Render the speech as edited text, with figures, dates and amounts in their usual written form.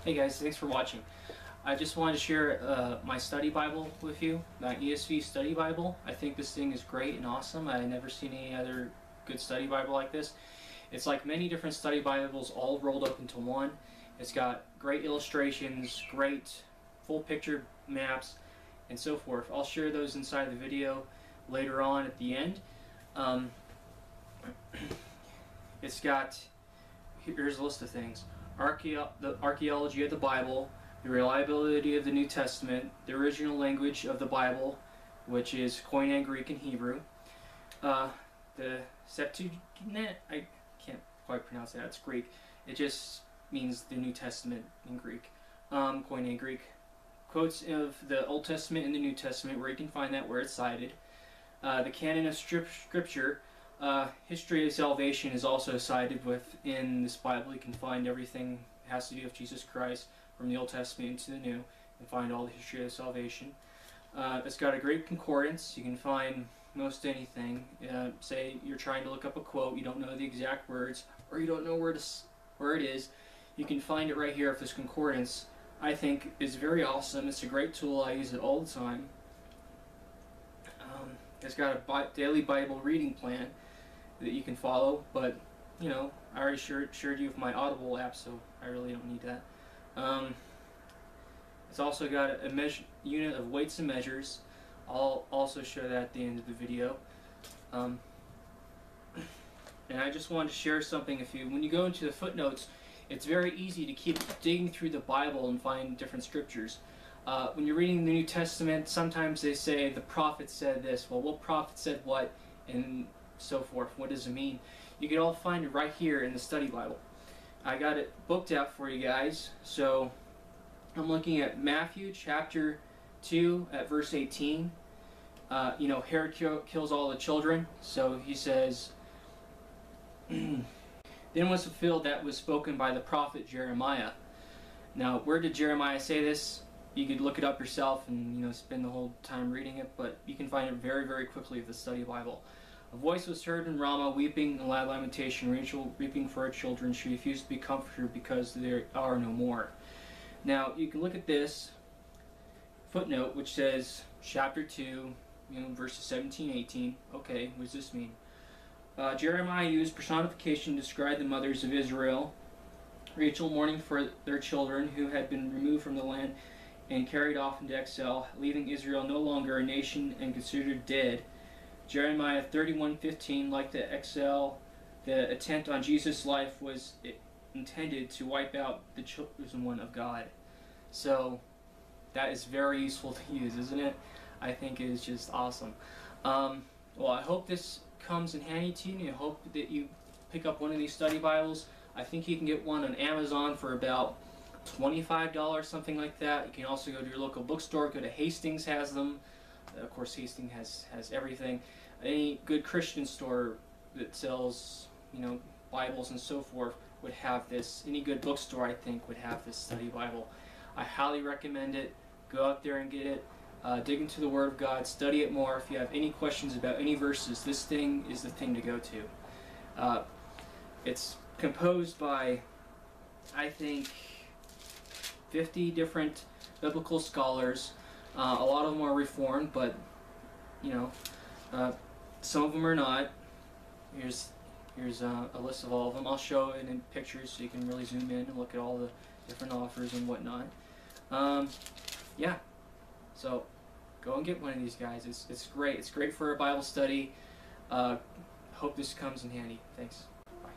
Hey guys, thanks for watching. I just wanted to share my study Bible with you, my ESV Study Bible. I think this thing is great and awesome. I've never seen any other good study Bible like this. It's like many different study Bibles all rolled up into one. It's got great illustrations, great full picture maps, and so forth. I'll share those inside the video later on at the end. It's got, here's a list of things. The archaeology of the Bible, the reliability of the New Testament, the original language of the Bible, which is Koine Greek and Hebrew, the Septuagint, I can't quite pronounce that, it's Greek. It just means the New Testament in Greek. Koine Greek. Quotes of the Old Testament and the New Testament, where you can find that where it's cited. The canon of Scripture. History of salvation is also cited within this Bible. You can find everything that has to do with Jesus Christ from the Old Testament into the New, and find all the history of salvation. It's got a great concordance. You can find most anything. Say you're trying to look up a quote, you don't know the exact words, or you don't know where it is. You can find it right here with this concordance. I think is very awesome. It's a great tool. I use it all the time. It's got a daily Bible reading plan that you can follow, but you know, I already shared you with my Audible app, so I really don't need that. It's also got a unit of weights and measures. I'll also show that at the end of the video. And I just wanted to share something with you. When you go into the footnotes, it's very easy to keep digging through the Bible and find different scriptures. When you're reading the New Testament, sometimes they say the prophet said this. Well, what prophet said what, and so forth. What does it mean? You can all find it right here in the study Bible. I got it booked out for you guys. So I'm looking at Matthew chapter 2 at verse 18. You know, Herod kills all the children. So he says, then was fulfilled that was spoken by the prophet Jeremiah. Now, where did Jeremiah say this? You could look it up yourself and spend the whole time reading it, but you can find it very, very quickly with the study Bible. A voice was heard in Ramah, weeping and loud lamentation, Rachel weeping for her children. She refused to be comforted because there are no more. Now, you can look at this footnote, which says, chapter 2, verses 17, 18. Okay, what does this mean? Jeremiah used personification to describe the mothers of Israel. Rachel mourning for their children who had been removed from the land and carried off into exile, leaving Israel no longer a nation and considered dead. Jeremiah 31:15, like the exile, the attempt on Jesus' life was intended to wipe out the chosen one of God. So that is very useful to use, isn't it? I think it is just awesome. Well, I hope this comes in handy to you, and I hope that you pick up one of these study Bibles. I think you can get one on Amazon for about $25, something like that. You can also go to your local bookstore. Go to Hastings, has them. Of course, Hastings has everything. Any good Christian store that sells, Bibles and so forth would have this. Any good bookstore, I think, would have this study Bible. I highly recommend it. Go out there and get it. Dig into the Word of God. Study it more. If you have any questions about any verses, this thing is the thing to go to. It's composed by, I think, 50 different biblical scholars. A lot of them are Reformed, but some of them are not. Here's a list of all of them. I'll show it in pictures so you can really zoom in and look at all the different authors and whatnot. Yeah, so go and get one of these guys. It's great. It's great for a Bible study. Hope this comes in handy. Thanks. Bye.